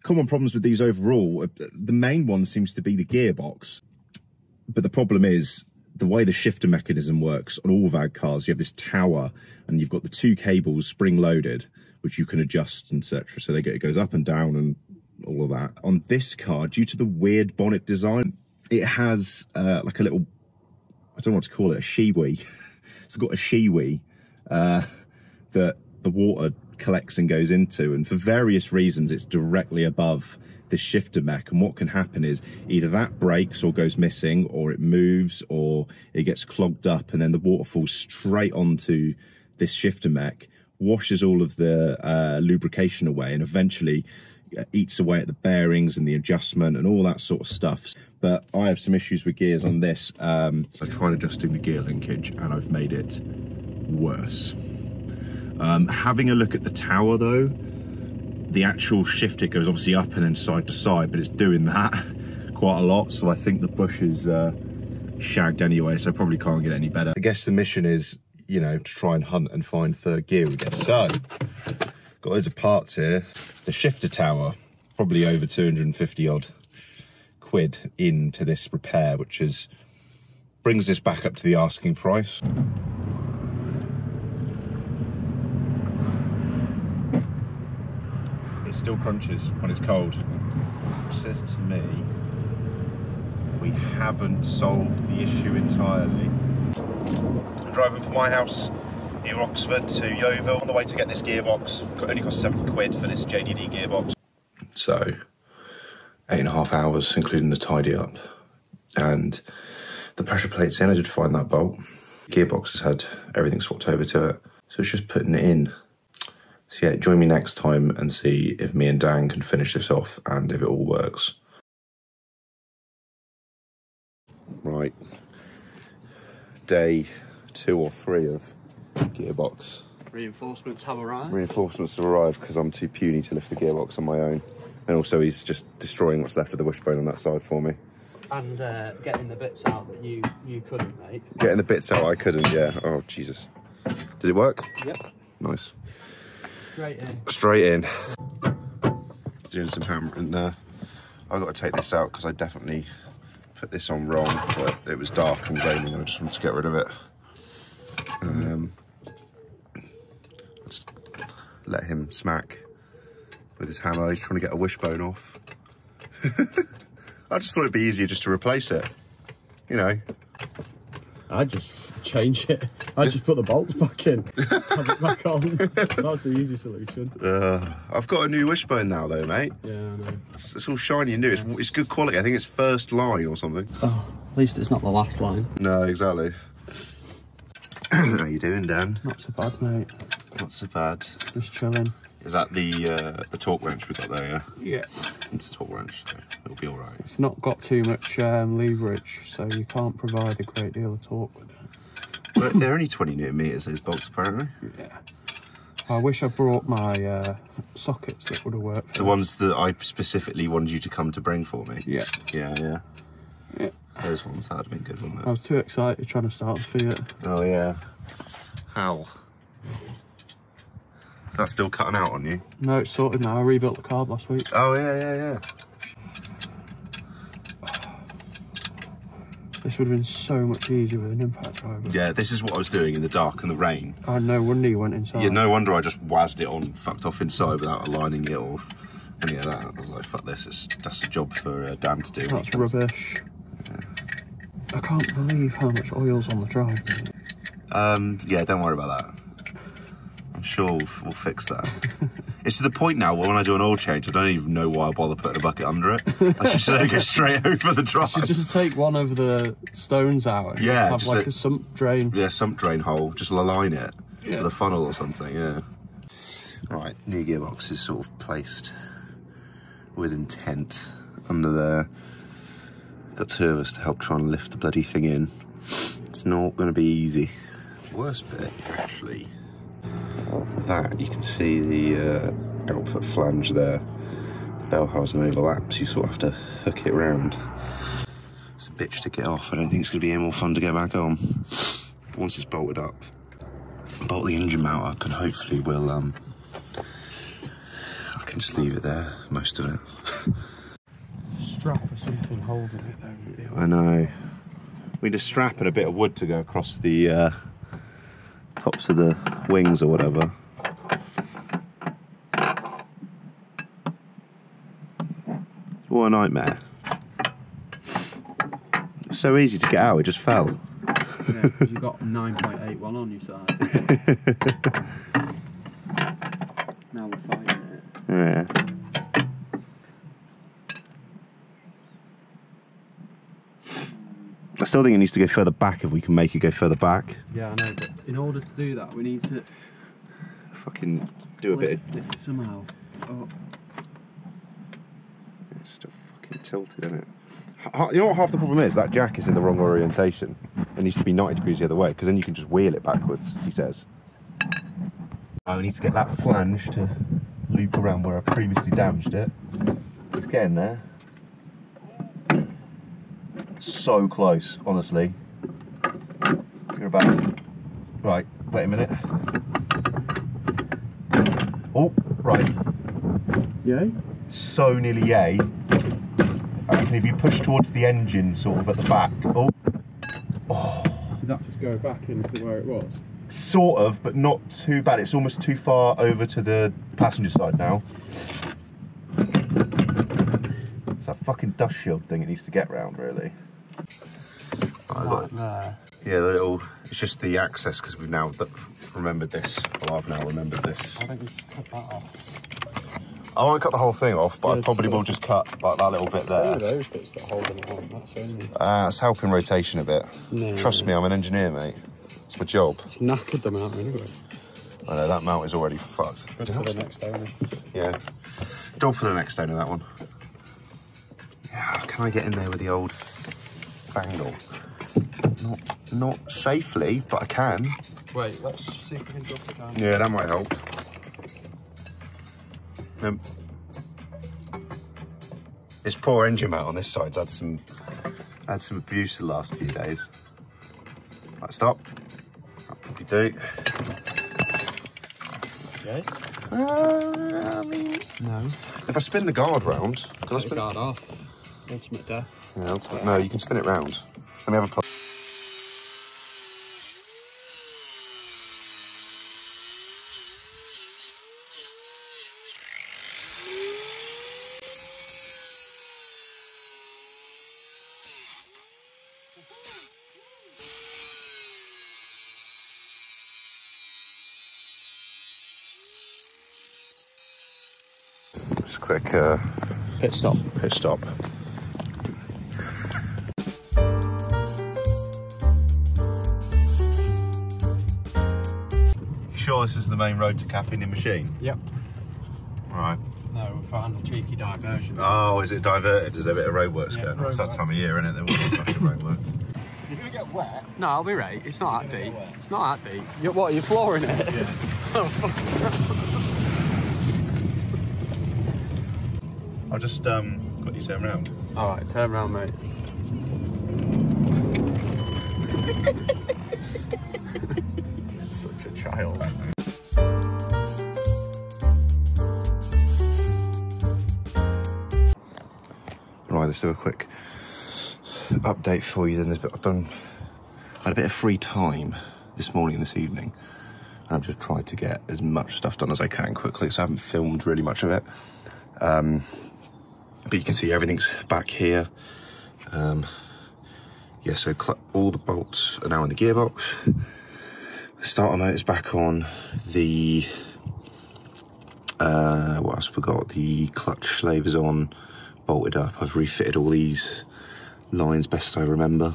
common problems with these overall. The main one seems to be the gearbox. But the problem is the way the shifter mechanism works on all VAG cars. You have this tower and you've got the 2 cables spring loaded, which you can adjust, etc. So it goes up and down and all of that. On this car, due to the weird bonnet design, it has like a little, I don't know what to call it, a shiwi. It's got a shiwi that the water collects and goes into, and for various reasons it's directly above the shifter mech, and what can happen is either that breaks or goes missing, or it moves, or it gets clogged up, and then the water falls straight onto this shifter mech, washes all of the lubrication away, and eventually eats away at the bearings and the adjustment and all that sort of stuff. But I have some issues with gears on this. I've tried adjusting the gear linkage and I've made it worse. Having a look at the tower though, the actual shifter goes obviously up and then side to side, but it's doing that quite a lot. So I think the bush is shagged anyway, so I probably can't get it any better. I guess the mission is, you know, to try and hunt and find third gear again. So, got loads of parts here. The shifter tower, probably over 250 odd quid into this repair, which is brings this back up to the asking price. It still crunches when it's cold, which says to me we haven't solved the issue entirely. I'm driving from my house near Oxford to Yeovil on the way to get this gearbox. It only cost 70 quid for this JDD gearbox. So 8.5 hours, including the tidy up, and the pressure plate's in. I did find that bolt. Gearbox has had everything swapped over to it, so it's just putting it in. So yeah, join me next time and see if me and Dan can finish this off and if it all works. Right, day 2 or 3 of gearbox. Reinforcements have arrived. Reinforcements have arrived because I'm too puny to lift the gearbox on my own. And also he's just destroying what's left of the wishbone on that side for me. And getting the bits out that you couldn't, mate. Getting the bits out I couldn't, yeah. Oh, Jesus. Did it work? Yep. Nice. Straight in. Straight in. Doing some hammering there. I've got to take this out because I definitely put this on wrong, but it was dark and raining and I just wanted to get rid of it. I'll just let him smack with his hammer. He's trying to get a wishbone off. I just thought it'd be easier just to replace it, you know. I just change it. I just put the bolts back in, have it back on. That's the easy solution. I've got a new wishbone now though, mate. Yeah, I know. It's all shiny and new. Yeah. It's good quality. I think it's first line or something. Oh, at least it's not the last line. No, exactly. How you doing, Dan? Not so bad, mate. Not so bad. Just chilling. Is that the torque wrench we got there, yeah? Yeah. It's a torque wrench, so it'll be all right. It's not got too much leverage, so you can't provide a great deal of torque with it. But they're only 20 newton meters, those bolts, apparently. Yeah. I wish I brought my sockets that would have worked. The ones that I specifically wanted you to come to bring for me? Yeah. Yeah. Those ones, that would have been good, wouldn't it? I was too excited trying to start the Fiat. Oh, yeah. How? That's still cutting out on you? No, it's sorted now. I rebuilt the carb last week. Oh, yeah. This would have been so much easier with an impact driver. Yeah, this is what I was doing in the dark and the rain. Oh, no wonder you went inside. Yeah, no wonder I just wazzed it on, fucked off inside without aligning it or any of that. I was like, fuck this, that's a job for Dan to do. That's rubbish. Yeah. I can't believe how much oil's on the drive. Yeah, don't worry about that. I'm sure we'll fix that. It's to the point now where when I do an oil change, I don't even know why I bother putting a bucket under it. I should go straight over the drive. You should just take one of the stones out and have like a sump drain. Yeah, sump drain hole. Just align it with a funnel or something, yeah. Right, new gearbox is sort of placed with intent under there. Got 2 of us to help try and lift the bloody thing in. It's not going to be easy. Worst bit, actually, that you can see the output flange there. The bell housing overlaps. You sort of have to hook it round. It's a bitch to get off. I don't think it's going to be any more fun to get back on. But once it's bolted up, bolt the engine mount up, and hopefully we'll I can can just leave it there, most of it. Strap or something holding it there. I know. We need a strap and a bit of wood to go across the tops of the wings or whatever. What a nightmare. It's so easy to get out, it just fell. Yeah, because you've got 9.81 on your side. Now we're fighting it. Yeah. I still think it needs to go further back if we can make it go further back. Yeah, I know, but in order to do that, we need to Fucking do a bit of... this somehow. Oh. It's still fucking tilted, isn't it? You know what half the problem is? That jack is in the wrong orientation. It needs to be 90 degrees the other way, because then you can just wheel it backwards, he says. I need to get that flange to loop around where I previously damaged it. It's getting there. So close, honestly. You're about... Right, wait a minute. Oh, right. Yay? So nearly yay. I reckon if you push towards the engine sort of at the back. Oh. Oh. Did that just go back into where it was? Sort of, but not too bad. It's almost too far over to the passenger side now. It's that fucking dust shield thing it needs to get round, really. I got it. There. Yeah, the little, it's just the access because we've now remembered this. Well, I've now remembered this. I think we just cut that off. I won't cut the whole thing off, but Yeah, I probably will just cut like that little bit there. Only those bits that are holding it on, that's only. It's helping rotation a bit. No, Trust me, I'm an engineer, mate. It's my job. It's knackered them out anyway. I know, that mount is already fucked. Good for the next owner. Yeah. Job for the next owner, that one. Yeah, can I get in there with the old fangle? Not safely, but I can. Wait, let's see if we can drop it down. Yeah, that might help. This poor engine mount on this side's had some abuse the last few days. Right, stop. That'll probably do. Okay. I mean, no. if I spin the guard round, can I spin the guard off? Ultimate death. Yeah, ultimate. No, you can spin it round. Let me have a plug. Just a quick Pit stop. Pit stop. Sure this is the main road to Cafe in Machine? Yep. Right. No, we found a cheeky diversion. Oh, is it diverted? Is there a bit of roadworks Yeah, going on? It's that time of year, isn't it? There will be fucking roadworks. You're going to get wet. No, I'll be right. It's not that deep. It's not that deep. What, you're flooring it? Yeah. I'll just got you turn around. Alright, turn around, mate. Such a child. Right, let's do a quick update for you then. I had a bit of free time this morning and this evening, and I've just tried to get as much stuff done as I can quickly, so I haven't filmed really much of it. But you can see everything's back here. Yeah, so all the bolts are now in the gearbox. The starter motor's back on. The what else I forgot? The clutch slave is on, bolted up. I've refitted all these lines best I remember.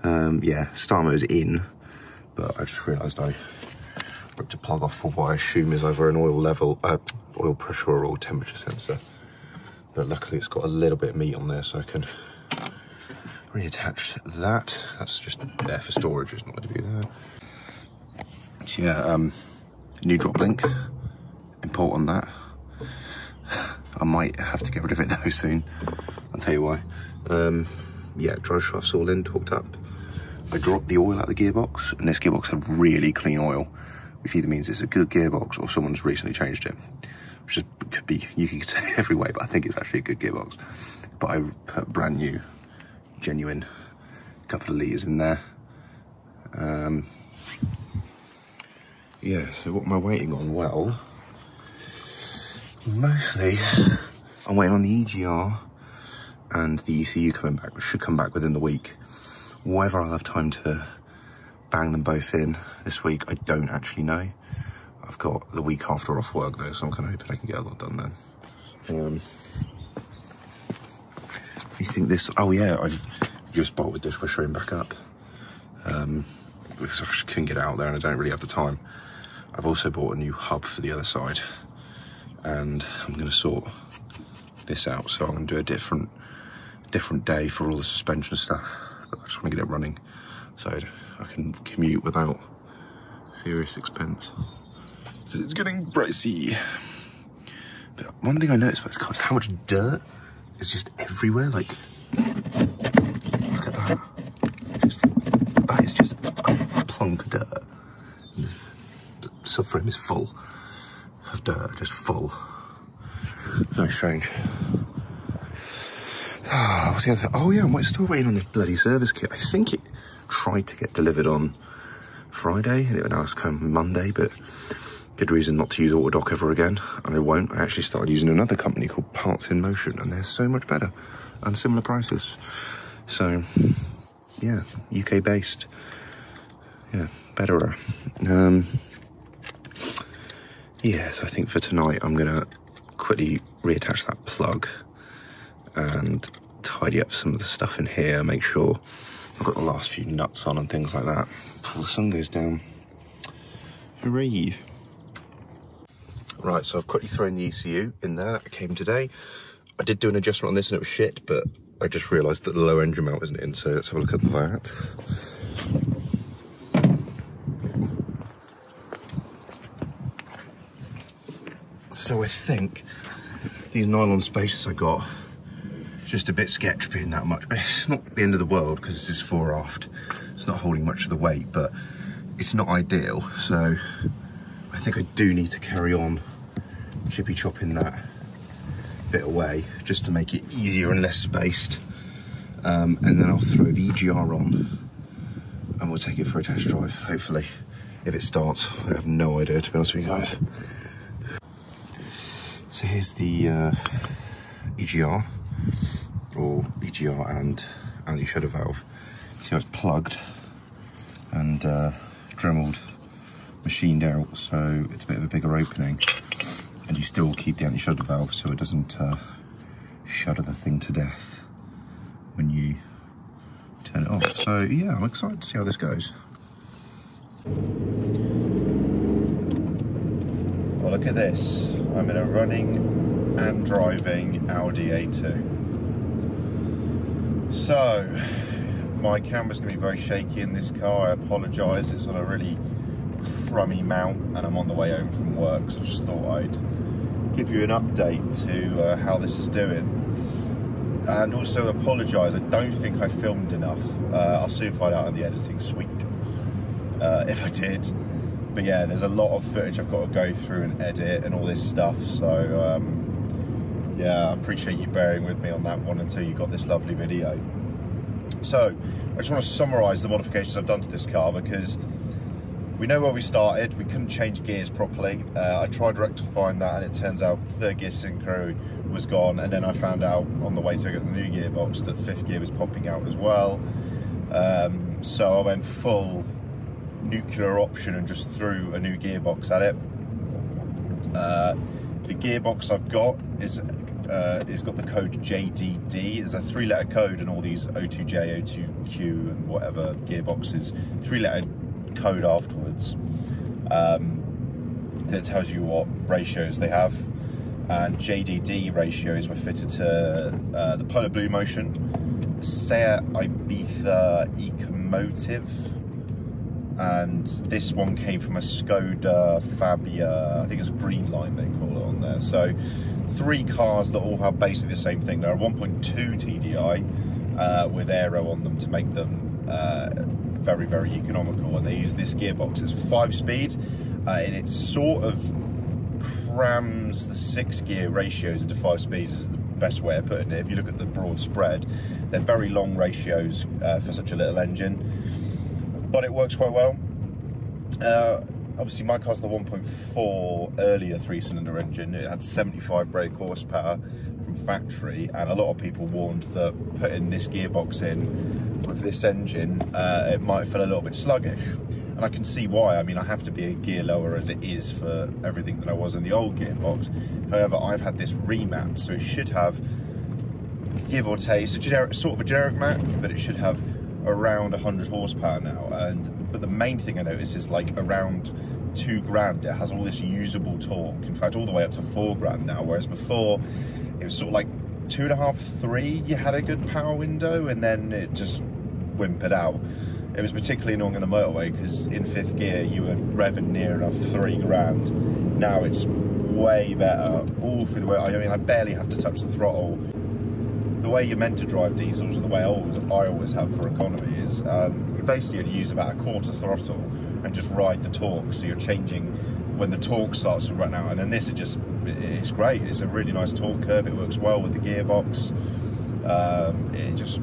Yeah, starter motor's in, but I just realised I ripped a plug off for what I assume is either an oil level, oil pressure or oil temperature sensor. But luckily it's got a little bit of meat on there, so I can reattach that. That's just there for storage, it's not going to be there. So yeah, new drop link, import on that. I might have to get rid of it though soon, I'll tell you why. Yeah, drive shafts all in, torqued up. I dropped the oil out of the gearbox, and this gearbox had really clean oil, which either means it's a good gearbox or someone's recently changed it. which could be, you could say every way, but I think it's actually a good gearbox. But I put brand new, genuine, couple of litres in there. Yeah, so what am I waiting on? Well, mostly I'm waiting on the EGR and the ECU coming back, which should come back within the week. Whether I'll have time to bang them both in this week, I don't actually know. I've got the week after off work though, so I'm kind of hoping I can get a lot done then. You think this, oh yeah, I've just bolted the dishwasher in back up. Because I just couldn't get out there and I don't really have the time. I've also bought a new hub for the other side and I'm going to sort this out. So I'm going to do a different day for all the suspension stuff. But I just want to get it running so I can commute without serious expense. Because it's getting pricey. But one thing I noticed about this car is how much dirt is just everywhere. Like, look at that. That is just a plonk of dirt. The subframe is full of dirt, just full. Very strange. What's the other thing? Oh yeah, I'm still waiting on this bloody service kit. I think it tried to get delivered on Friday and it would now come Monday, but good reason not to use Autodoc ever again, and I won't. I actually started using another company called Parts in Motion, and they're so much better and similar prices. So yeah, UK based. Yeah, better. Yeah, so I think for tonight I'm gonna quickly reattach that plug and tidy up some of the stuff in here, make sure I've got the last few nuts on and things like that before the sun goes down. Hooray! Right, so I've quickly thrown the ECU in there. That came today. I did do an adjustment on this and it was shit, but I just realised that the low engine mount isn't in, so let's have a look at that. So I think these nylon spacers I got, just a bit sketch being that much. It's not the end of the world because this is fore aft. It's not holding much of the weight, but it's not ideal. So I think I do need to carry on chippy chopping that bit away just to make it easier and less spaced. And then I'll throw the EGR on and we'll take it for a test drive, hopefully. If it starts, I have no idea, to be honest with you guys. So here's the EGR, or EGR and anti-shudder valve. See how it's plugged and Dremeled, machined out, so it's a bit of a bigger opening. And you still keep the anti-shudder valve so it doesn't shudder the thing to death when you turn it off. So yeah, I'm excited to see how this goes. Well, look at this. I'm in a running and driving Audi A2. So, my camera's going to be very shaky in this car. I apologise. It's on a really crummy mount and I'm on the way home from work, so I just thought I'd give you an update to how this is doing. And also apologise, I don't think I filmed enough. I'll soon find out in the editing suite if I did. But yeah, there's a lot of footage I've got to go through and edit and all this stuff, so yeah, I appreciate you bearing with me on that one until you got this lovely video. So, I just want to summarise the modifications I've done to this car because we know where we started. We couldn't change gears properly. I tried rectifying that and it turns out third gear synchro was gone, and then I found out on the way to get the new gearbox that fifth gear was popping out as well. So I went full nuclear option and just threw a new gearbox at it. The gearbox I've got is got the code JDD. It's a 3-letter code, and all these O2J, O2Q and whatever gearboxes, 3-letter code afterwards that tells you what ratios they have. And JDD ratios were fitted to the Polo Bluemotion, Seat Ibiza Ecomotive, and this one came from a Skoda Fabia. I think it's Green Line they call it on there. So 3 cars that all have basically the same thing. They're a 1.2 TDI with aero on them to make them very, very economical, and they use this gearbox. It's 5-speed and it's sort of rams the 6-gear ratios into 5 speeds is the best way of putting it. If you look at the broad spread, they're very long ratios for such a little engine, but it works quite well. Obviously my car's the 1.4 earlier 3-cylinder engine. It had 75 brake horsepower from factory, and a lot of people warned that putting this gearbox in with this engine, it might feel a little bit sluggish. And I can see why. I mean, I have to be a gear lower as it is for everything that I was in the old gearbox. However, I've had this remapped, so it should have, give or take, it's a generic, sort of a generic map, but it should have around 100 horsepower now. But the main thing I noticed is like around 2 grand, it has all this usable torque. In fact, all the way up to 4 grand now, whereas before it was sort of like 2.5, 3, you had a good power window, and then it just whimpered out. It was particularly annoying on the motorway because in 5th gear you were revving near enough 3 grand. Now it's way better all through the way. I mean, I barely have to touch the throttle. The way you're meant to drive diesels, the way I always have for economy, is you basically only use about a quarter throttle and just ride the torque. So you're changing when the torque starts to run out, and then this is just, it's great. It's a really nice torque curve. It works well with the gearbox. It just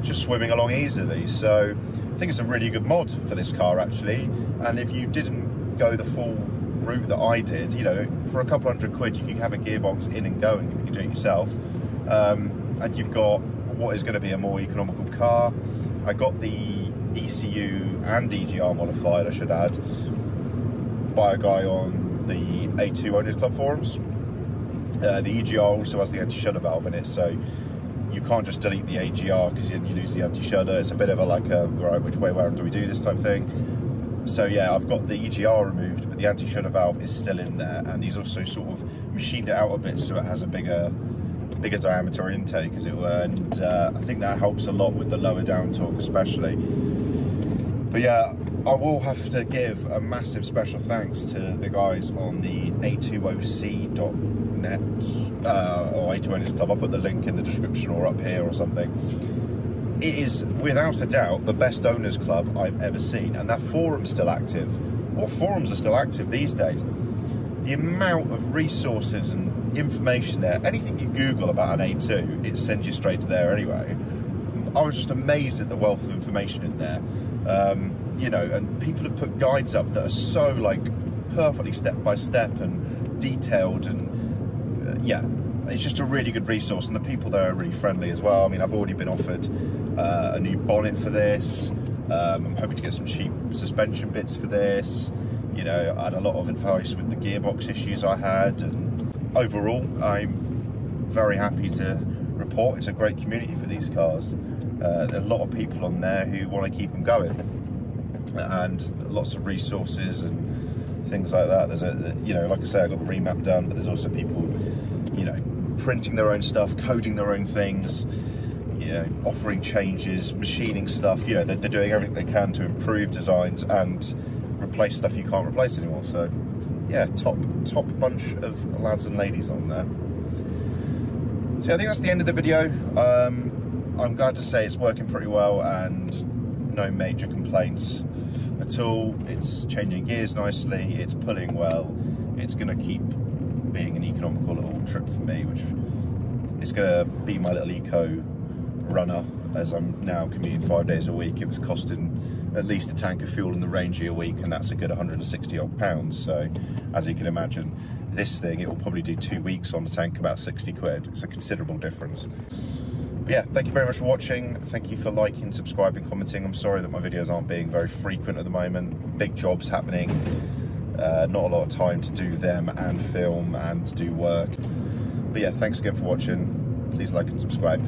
just swimming along easily. So I think it's a really good mod for this car actually. And if you didn't go the full route that I did, you know, for a couple £100 you can have a gearbox in and going if you can do it yourself. And you've got what is going to be a more economical car. I got the ECU and EGR modified, I should add, by a guy on the A2 Owners Club forums. The EGR also has the anti-shudder valve in it, so you can't just delete the AGR because then you lose the anti-shudder. It's a bit of a like a, right, which way, where do we do this type thing. So yeah, I've got the EGR removed, but the anti-shudder valve is still in there, and he's also sort of machined it out a bit so it has a bigger diameter intake, as it were, and I think that helps a lot with the lower down torque especially. But yeah, I will have to give a massive special thanks to the guys on the a2oc.net or A2 Owners Club. I'll put the link in the description or up here or something. It is without a doubt the best owners club I've ever seen, and that forum's still active. What forums are still active these days? The amount of resources and information there, anything you Google about an A2, it sends you straight to there anyway. I was just amazed at the wealth of information in there. You know, and people have put guides up that are so like perfectly step by step and detailed, and yeah, it's just a really good resource, and the people there are really friendly as well. I mean, I've already been offered a new bonnet for this. I'm hoping to get some cheap suspension bits for this. You know, I had a lot of advice with the gearbox issues I had, and overall I'm very happy to report it's a great community for these cars. There are a lot of people on there who want to keep them going, and lots of resources and things like that. There's a, you know, like I say, I got the remap done, but there's also people, you know, printing their own stuff, coding their own things, you know, offering changes, machining stuff. You know, they're doing everything they can to improve designs and replace stuff you can't replace anymore. So yeah, top bunch of lads and ladies on there. So I think that's the end of the video. I'm glad to say it's working pretty well and no major complaints at all. It's changing gears nicely, it's pulling well, it's going to keep being an economical little trip for me, which is going to be my little eco runner, as I'm now commuting 5 days a week. It was costing at least a tank of fuel in the Ranger a week, and that's a good 160 odd pounds. So as you can imagine, this thing, it will probably do 2 weeks on the tank, about 60 quid. It's a considerable difference. But yeah, thank you very much for watching. Thank you for liking, subscribing, commenting. I'm sorry that my videos aren't being very frequent at the moment. Big jobs happening, not a lot of time to do them and film and do work. But yeah, thanks again for watching. Please like and subscribe.